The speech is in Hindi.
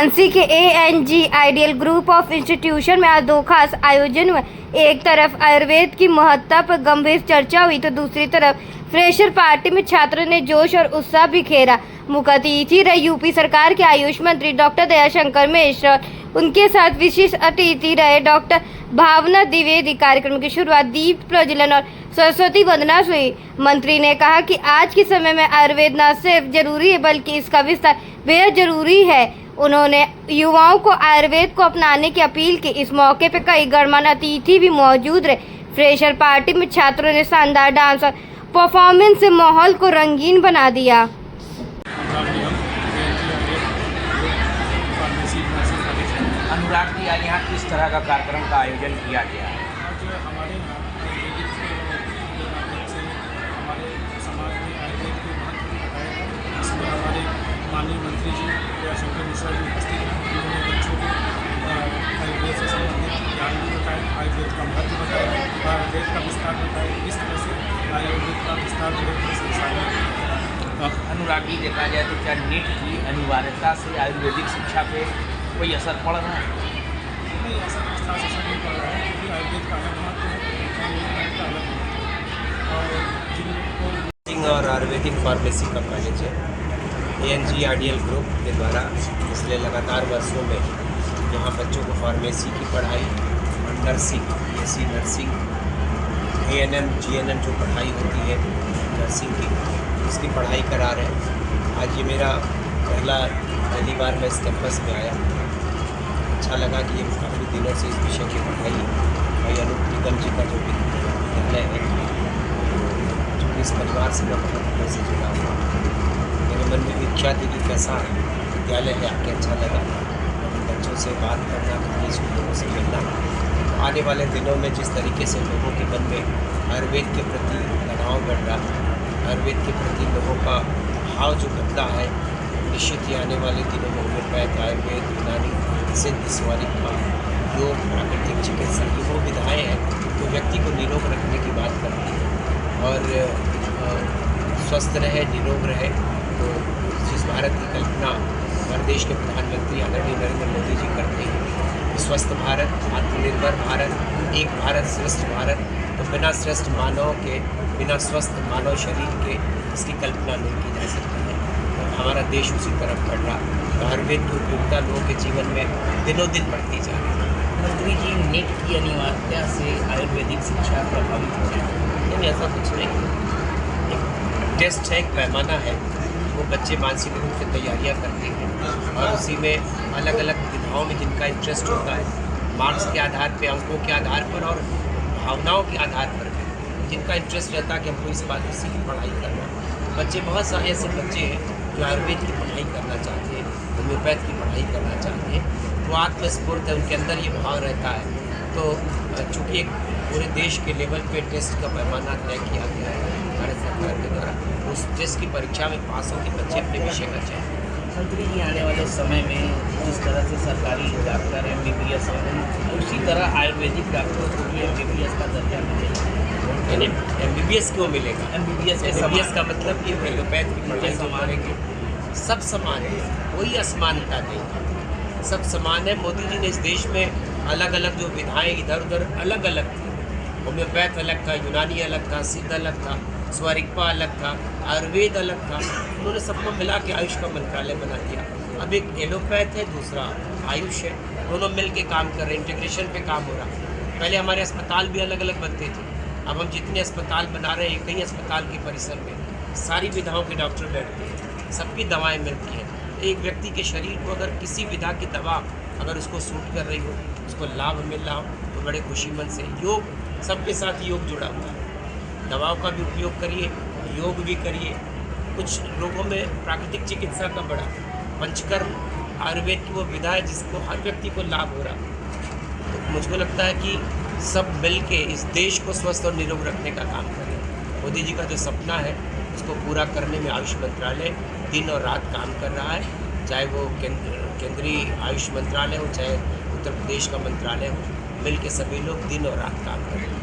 झांसी के ANG ideal group of institution में आज दो खास आयोजन हुए। एक तरफ आयुर्वेद की महत्ता पर गंभीर चर्चा हुई तो दूसरी तरफ फ्रेशर पार्टी में छात्रों ने जोश और उत्साह बिखेरा। मुख्य अतिथि रहे यूपी सरकार के आयुष मंत्री डॉक्टर दयाशंकर मिश्र, उनके साथ विशिष्ट अतिथि रहे डॉक्टर भावना द्विवेदी। कार्यक्रम की शुरुआत दीप प्रज्वलन और सरस्वती वंदना से हुई। मंत्री ने कहा कि आज के समय में आयुर्वेद न सिर्फ जरूरी है बल्कि इसका विस्तार बेहद जरूरी है। उन्होंने युवाओं को आयुर्वेद को अपनाने की अपील की। इस मौके पर कई गणमान्य अतिथि भी मौजूद रहे। फ्रेशर पार्टी में छात्रों ने शानदार डांस और परफॉर्मेंस से माहौल को रंगीन बना दिया। अनुराग जी, आज यहाँ किस तरह का कार्यक्रम का आयोजन किया गया? आज हमारे हमारे समाज में आयुर्वेद के महत्व को बताया गया। इसमें हमारे माननीय मंत्री जी दयाशंकर मिश्रा जी उपस्थित हैं। उन्होंने बच्चों को आयुर्वेद से संबंधित ज्ञान भी बताया, आयुर्वेद का महत्व बताया, आयुर्वेद का विस्तार बताया, किस तरह से आयुर्वेद का विस्तार जो है संसार में। अनुराग जी, देखा जाए तो क्या नीट की अनिवार्यता से आयुर्वेदिक शिक्षा पे कोई असर पड़ रहा है? नहीं, ऐसा कुछ खास असर नहीं पड़ रहा है क्योंकि आयुर्वेद का अलग महत्व है और जिनको और आयुर्वेदिक फार्मेसी का कॉलेज है। ANG आइडियल ग्रुप के द्वारा पिछले लगातार वर्षों में यहाँ बच्चों को फार्मेसी की पढ़ाई और nursing, BSc nursing, ANM GNM जो पढ़ाई होती है नर्सिंग की, उसकी पढ़ाई करा रहे हैं। आज ये मेरा पहली बार मैं इस कैंपस में आया। अच्छा लगा कि ये काफ़ी दिनों से इस विषय की पढ़ाई भाई अनूप निगम जी का जो विद्यालय है, जो इस परिवार से मैं से जुड़ा हुआ, मेरे मन में भी इच्छा थी कि कैसा विद्यालय है, आके अच्छा लगा बच्चों से बात करना, कॉलेज के लोगों से मिलना। आने वाले दिनों में जिस तरीके से लोगों के मन में आयुर्वेद के प्रति लगाव बढ़ रहा है, आयुर्वेद के प्रति लोगों का भाव जो बदला है, निश्चित ही आने वाले दिनों में होम्योपैथ, आयुर्वेद, यूनानी, सिद्ध, स्वारिका, योग, प्राकृतिक चिकित्सा, ये वो विधाएँ हैं जो व्यक्ति को निरोग रखने की बात करती है और स्वस्थ रहे, निरोग रहे। तो जिस भारत की कल्पना हमारे देश के प्रधानमंत्री आदरणीय नरेंद्र मोदी जी करते हैं, स्वस्थ भारत, आत्मनिर्भर भारत, एक भारत श्रेष्ठ भारत, तो बिना श्रेष्ठ मानव के, बिना स्वस्थ मानव शरीर के इसकी कल्पना नहीं की जा सकती है। हमारा देश उसी तरफ बढ़ रहा, तो आयुर्वेद की उपयोगिता लोगों के जीवन में दिनों दिन बढ़ती जा रही है। मंत्री जी, नीट की अनिवार्यता से आयुर्वेदिक शिक्षा प्रभावित हो जाए? नहीं, ऐसा कुछ नहीं। एक टेस्ट है, एक पैमाना है, वो बच्चे मानसिक रूप से तैयारियां करते हैं और उसी में अलग अलग विधाओं में जिनका इंटरेस्ट होता है, मार्क्स के आधार पर, अंकों के आधार पर और भावनाओं के आधार पर भी जिनका इंटरेस्ट रहता है कि हमको इस बात इसी की पढ़ाई करना। बच्चे, बहुत सारे ऐसे बच्चे हैं जो आयुर्वेद की पढ़ाई करना चाहते हैं, होम्योपैथ की पढ़ाई करना चाहते हैं, वो आत्मस्फूर्त है, उनके अंदर ये भाव रहता है। तो चूँकि एक पूरे देश के लेवल पे टेस्ट का पैमाना तय किया गया है भारत सरकार के द्वारा, उस टेस्ट की परीक्षा में पास होकर बच्चे अपने विषय का चयन। मंत्री जी, आने वाले समय में जिस तरह से सरकारी डॉक्टर MBBS हैं, उसी तरह आयुर्वेदिक डॉक्टरों को भी MBBS का दर्जा मिलेगा। यानी MBBS क्यों मिलेगा? MBBS का मतलब कि होम्योपैथ की पढ़ाई करेंगे, सब समान है, कोई असमानता नहीं, सब समान है। मोदी जी ने इस देश में अलग अलग जो विधाएँ इधर उधर अलग अलग थी, होम्योपैथ अलग था, यूनानी अलग था, सिद्ध अलग था, स्वारिका अलग था, आयुर्वेद अलग था, उन्होंने सबको मिला के आयुष का मंत्रालय बना दिया। अब एक एलोपैथ है, दूसरा आयुष है, दोनों मिल के काम कर रहे हैं, इंटीग्रेशन पे काम हो रहा है। पहले हमारे अस्पताल भी अलग अलग बनते थे, अब हम जितने अस्पताल बना रहे हैं, कई अस्पताल के परिसर में सारी विधाओं के डॉक्टर बैठते हैं, सबकी दवाएं मिलती हैं। एक व्यक्ति के शरीर को अगर किसी विधा की दवा अगर उसको सूट कर रही हो, उसको लाभ मिल रहा हो, तो बड़े खुशी मन से योग, सबके साथ योग जुड़ा हुआ है। दवाओं का भी उपयोग करिए, योग भी करिए। कुछ लोगों में प्राकृतिक चिकित्सा का बड़ा पंचकर्म आयुर्वेद की वो विधा है जिसको हर व्यक्ति को लाभ हो रहा। तो मुझको लगता है कि सब मिल के इस देश को स्वस्थ और निरोग रखने का काम करें। मोदी जी का जो सपना है उसको पूरा करने में आयुष मंत्रालय दिन और रात काम कर रहा है, चाहे वो केंद्रीय आयुष मंत्रालय हो, चाहे उत्तर प्रदेश का मंत्रालय हो, मिल के सभी लोग दिन और रात काम करें।